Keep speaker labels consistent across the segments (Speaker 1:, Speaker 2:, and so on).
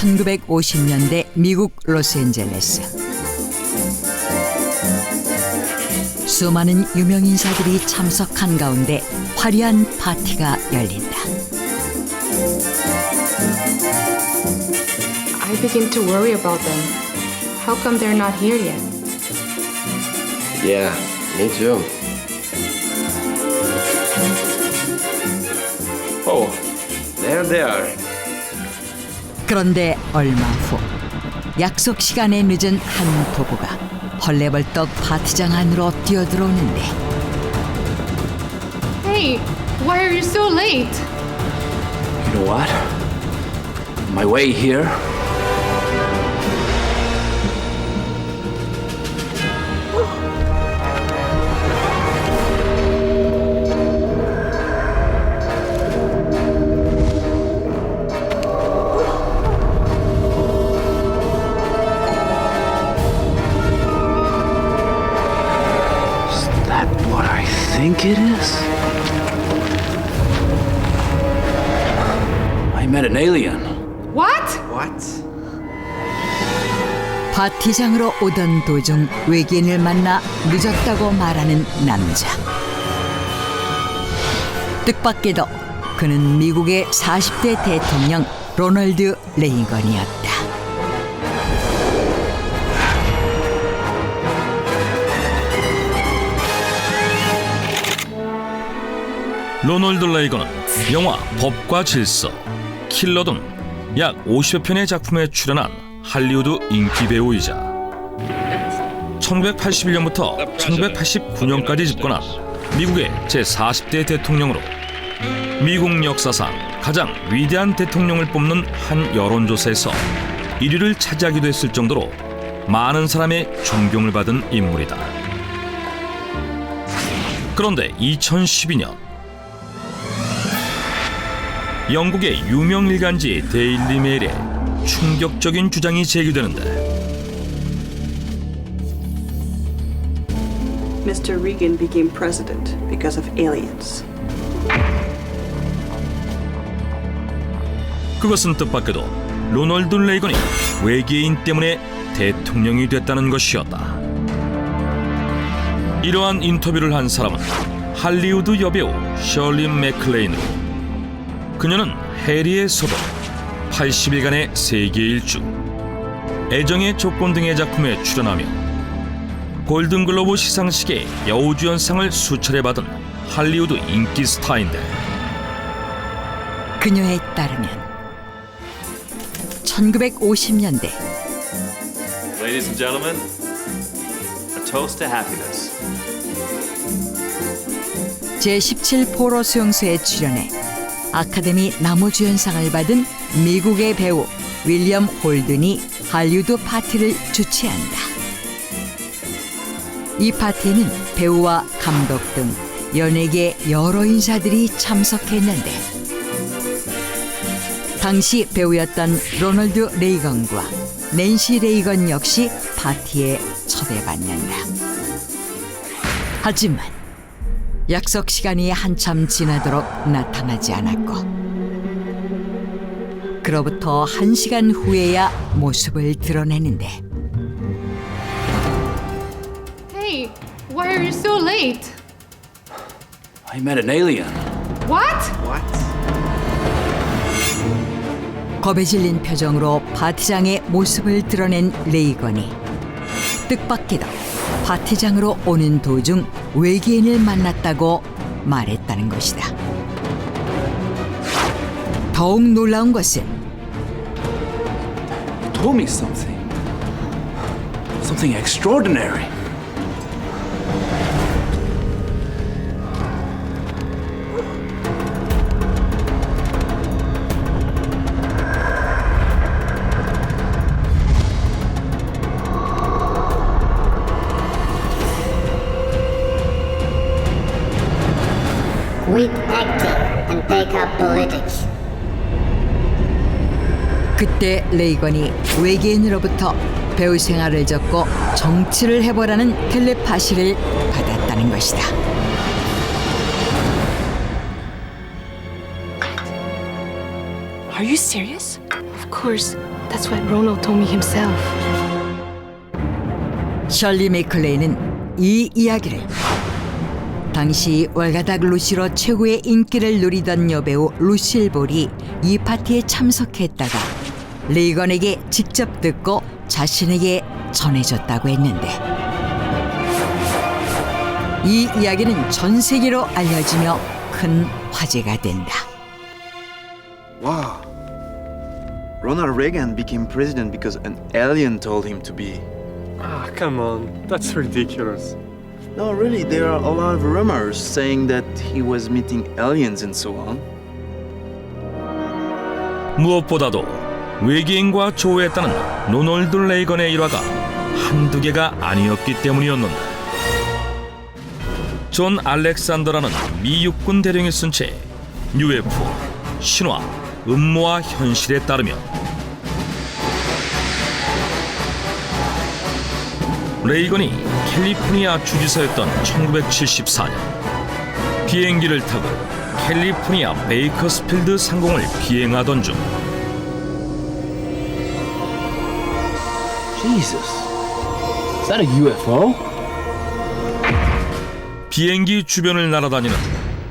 Speaker 1: 1950년대 미국 로스앤젤레스. 수많은 유명 인사들이 참석한 가운데 화려한 파티가 열린다.
Speaker 2: I begin to worry about them. How come they're not here yet?
Speaker 3: Yeah, me too. Oh, there they are.
Speaker 1: 그런데 얼마 후 약속 시간에 늦은 한 부부가 헐레벌떡 파티장 안으로 뛰어들어오는데
Speaker 2: Hey, why are you so late?
Speaker 4: You know what? On my way here, is that what I think it is? I met an alien.
Speaker 2: What?
Speaker 3: What?
Speaker 1: 파티장으로 오던 도중 외계인을 만나 늦었다고 말하는 남자. 뜻밖에도 그는 미국의 40대 대통령 로널드 레이건이었다.
Speaker 5: 로널드 레이건은 영화 법과 질서, 킬러 등 약 50여 편의 작품에 출연한 할리우드 인기 배우이자 1981년부터 1989년까지 집권한 미국의 제40대 대통령으로 미국 역사상 가장 위대한 대통령을 뽑는 한 여론조사에서 1위를 차지하기도 했을 정도로 많은 사람의 존경을 받은 인물이다. 그런데 2012년 영국의 유명 일간지 데일리 메일에 충격적인 주장이 제기되는데
Speaker 6: Mr. Reagan became president because of aliens.
Speaker 5: 그것은 뜻밖에도 로널드 레이건이 외계인 때문에 대통령이 됐다는 것이었다. 이러한 인터뷰를 한 사람은 할리우드 여배우 셜리 맥클레인으로 그녀는 해리의 소도, 80일간의 세계 일주, 애정의 조건 등의 작품에 출연하며 골든글로브 시상식의 여우주연상을 수차례 받은 할리우드 인기 스타인데
Speaker 1: 그녀에 따르면 1950년대
Speaker 7: Ladies and gentlemen, a toast to happiness.
Speaker 1: 제17 포로 수용소에 출연해 아카데미 남우주연상을 받은 미국의 배우 윌리엄 홀든이 할리우드 파티를 주최한다. 이 파티에는 배우와 감독 등 연예계 여러 인사들이 참석했는데 당시 배우였던 로널드 레이건과 낸시 레이건 역시 파티에 초대받는다. 하지만 약속 시간이 한참 지나도록 나타나지 않았고 그로부터 1시간 후에야 모습을 드러내는데
Speaker 2: Hey, why are you so late?
Speaker 4: I met an alien.
Speaker 2: What?
Speaker 3: What?
Speaker 1: 겁에 질린 표정으로 파티장의 모습을 드러낸 레이건이 뜻밖에도 파티장으로 오는 도중 외계인을 만났다고 말했다는 것이다. 더욱 놀라운 것은
Speaker 4: He told me something. Something extraordinary.
Speaker 8: Quit acting and take up politics.
Speaker 1: 그때 레이건이 외계인으로부터 배우 생활을 접고 정치를 해보라는 텔레파시를 받았다는 것이다.
Speaker 2: Are you serious? Of course. That's what Ronald told me himself.
Speaker 1: 셜리 맥클레인은 이 이야기를 당시 월가닥 루시로 최고의 인기를 누리던 여배우 루실 볼이 이 파티에 참석했다가 레이건에게 직접 듣고 자신에게 전해줬다고 했는데, 이 이야기는 전 세계로 알려지며 큰 화제가 된다.
Speaker 9: Wow. Ronald Reagan became president because an alien told him to be.
Speaker 10: Ah, come on. That's ridiculous.
Speaker 9: No, really, there are a lot of rumors saying that he was meeting aliens and so on.
Speaker 5: 무엇보다도 외계인과 조우했다는 로널드 레이건의 일화가 한두 개가 아니었기 때문이었는데, 존 알렉산더라는 미 육군 대령이 쓴 책 UFO, 신화, 음모와 현실에 따르면 레이건이 캘리포니아 주지사였던 1974년 비행기를 타고 캘리포니아 베이커스필드 상공을 비행하던 중
Speaker 4: Jesus. Is that a UFO?
Speaker 5: 비행기 주변을 날아다니는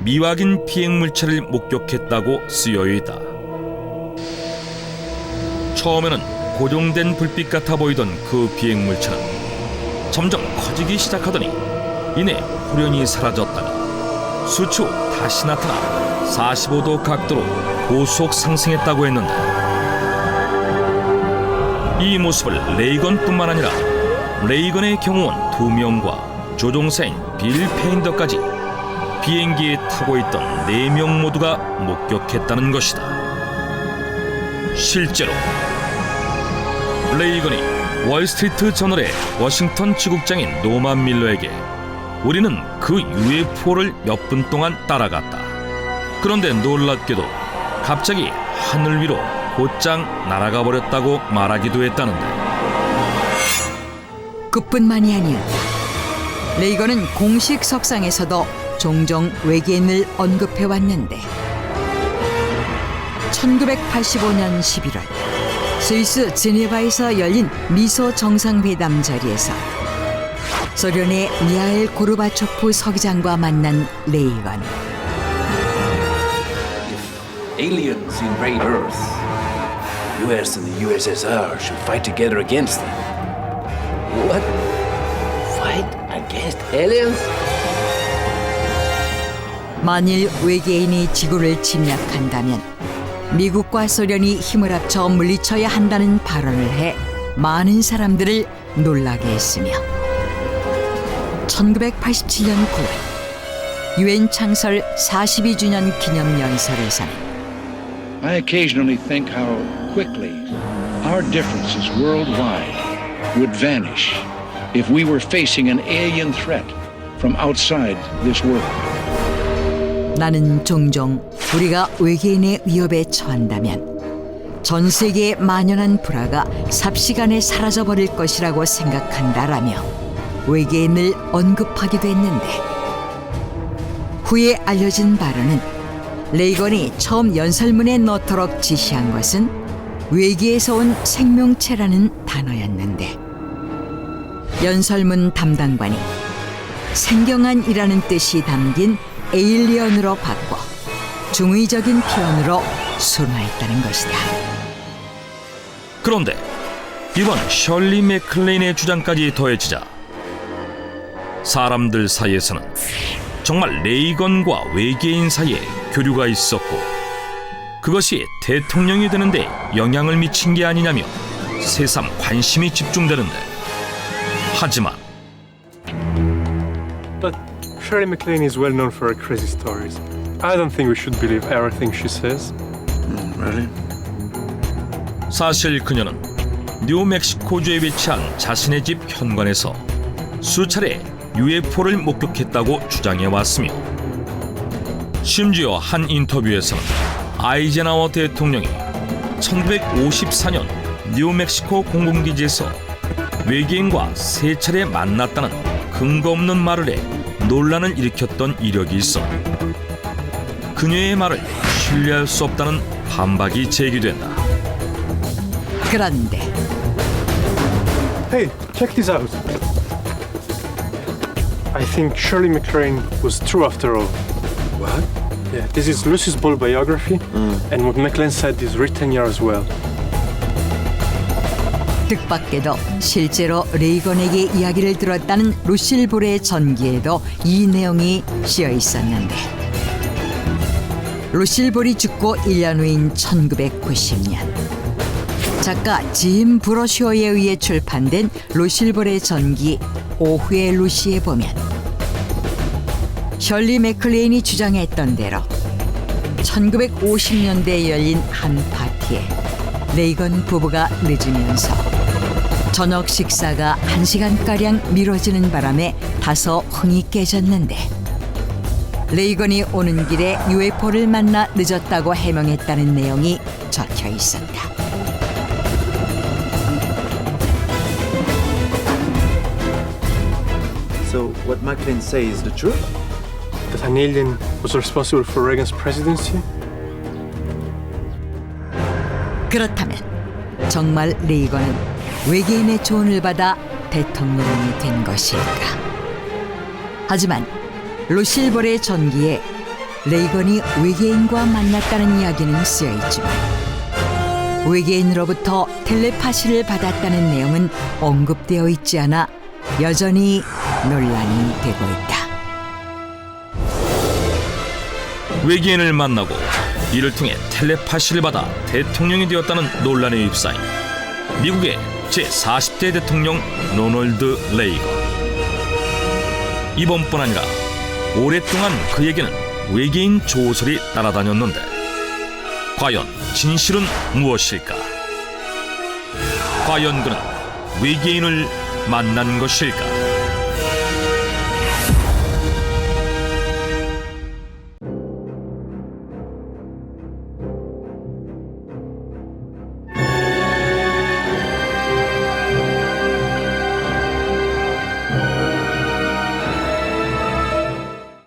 Speaker 5: 미확인 비행물체를 목격했다고 쓰여있다. 처음에는 고정된 불빛 같아 보이던 그 비행물체는 점점 커지기 시작하더니 이내 후련히 사라졌다가 수초 후 다시 나타나 45도 각도로 고속 상승했다고 했는데, 이 모습을 레이건뿐만 아니라 레이건의 경호원 2명과 조종사인 빌 페인더까지 비행기에 타고 있던 4명 모두가 목격했다는 것이다. 실제로 레이건이 월스트리트 저널의 워싱턴 지국장인 노만 밀러에게 우리는 그 UFO를 몇 분 동안 따라갔다. 그런데 놀랍게도 갑자기 하늘 위로 곧장 날아가 버렸다고 말하기도 했다는데, 그뿐만이 아니었다. 레이건은 공식 석상에서도 종종 외계인을 언급해왔는데 1985년 11월 스위스 제네바에서 열린 미소 정상회담 자리에서 소련의 미하일 고르바초프 서기장과 만난 레이건.
Speaker 4: Aliens invade Earth. US and the USSR should fight together against them. What? Fight against aliens?
Speaker 1: 만일 외계인이 지구를 침략한다면 미국과 소련이 힘을 합쳐 물리쳐야 한다는 발언을 해 많은 사람들을 놀라게 했으며, 1987년 9월 유엔 창설 42주년 기념 연설에서는
Speaker 11: I occasionally think how quickly our differences worldwide would vanish if we were facing an alien threat from outside this world.
Speaker 1: 나는 종종 우리가 외계인의 위협에 처한다면 전 세계에 만연한 불화가 삽시간에 사라져버릴 것이라고 생각한다라며 외계인을 언급하기도 했는데, 후에 알려진 바로는 레이건이 처음 연설문에 넣도록 지시한 것은 외계에서 온 생명체라는 단어였는데, 연설문 담당관이 생경한이라는 뜻이 담긴 에일리언으로 바꿔 중의적인 표현으로 순화했다는 것이다.
Speaker 5: 그런데 이번 셜리 맥클레인의 주장까지 더해지자 사람들 사이에서는 정말 레이건과 외계인 사이에 교류가 있었고 그것이 대통령이 되는데 영향을 미친 게 아니냐며 새삼 관심이 집중되는데, 하지만
Speaker 10: But Shirley MacLaine is well known for her crazy stories. I don't think we should believe everything she says.
Speaker 9: Really?
Speaker 5: 사실 그녀는 뉴멕시코주에 위치한 자신의 집 현관에서 수차례 UFO를 목격했다고 주장해왔으며, 심지어 한 인터뷰에서는 아이젠하워 대통령이 1954년 뉴멕시코 공군기지에서 외계인과 3차례 만났다는 근거 없는 말을 해 논란을 일으켰던 이력이 있어 그녀의 말을 신뢰할 수 없다는 반박이 제기된다.
Speaker 1: 그런데
Speaker 10: Hey, check this out. I think Shirley MacLaine was true after all.
Speaker 9: What?
Speaker 10: Yeah, this is Lucy's Ball biography, and what MacLaine said is written here as well.
Speaker 1: 뜻밖에도 실제로 레이건에게 이야기를 들었다는 루실 볼의 전기에도 이 내용이 씌어 있었는데 루실 볼이 죽고 1년 후인 1990년 작가 짐 브로쇼에 의해 출판된 루실 볼의 전기 오후의 루시에 보면 셜리 맥클레인이 주장했던 대로 1950년대에 열린 한 파티에 레이건 부부가 늦으면서 저녁 식사가 1시간가량 미뤄지는 바람에 다소 흥이 깨졌는데 레이건이 오는 길에 UFO를 만나 늦었다고 해명했다는 내용이 적혀 있었다.
Speaker 9: So what MacLaine says is the truth?
Speaker 10: That an alien was responsible for Reagan's presidency?
Speaker 1: 그렇다면 정말 레이건은 외계인의 조언을 받아 대통령이 된 것일까? 하지만 루실 볼의 전기에 레이건이 외계인과 만났다는 이야기는 쓰여있지만 외계인으로부터 텔레파시를 받았다는 내용은 언급되어 있지 않아 여전히 논란이 되고 있다.
Speaker 5: 외계인을 만나고 이를 통해 텔레파시를 받아 대통령이 되었다는 논란에 휩싸인 미국의 제40대 대통령 로널드 레이건. 이번뿐 아니라 오랫동안 그에게는 외계인 조설이 따라다녔는데 과연 진실은 무엇일까? 과연 그는 외계인을 만난 것일까?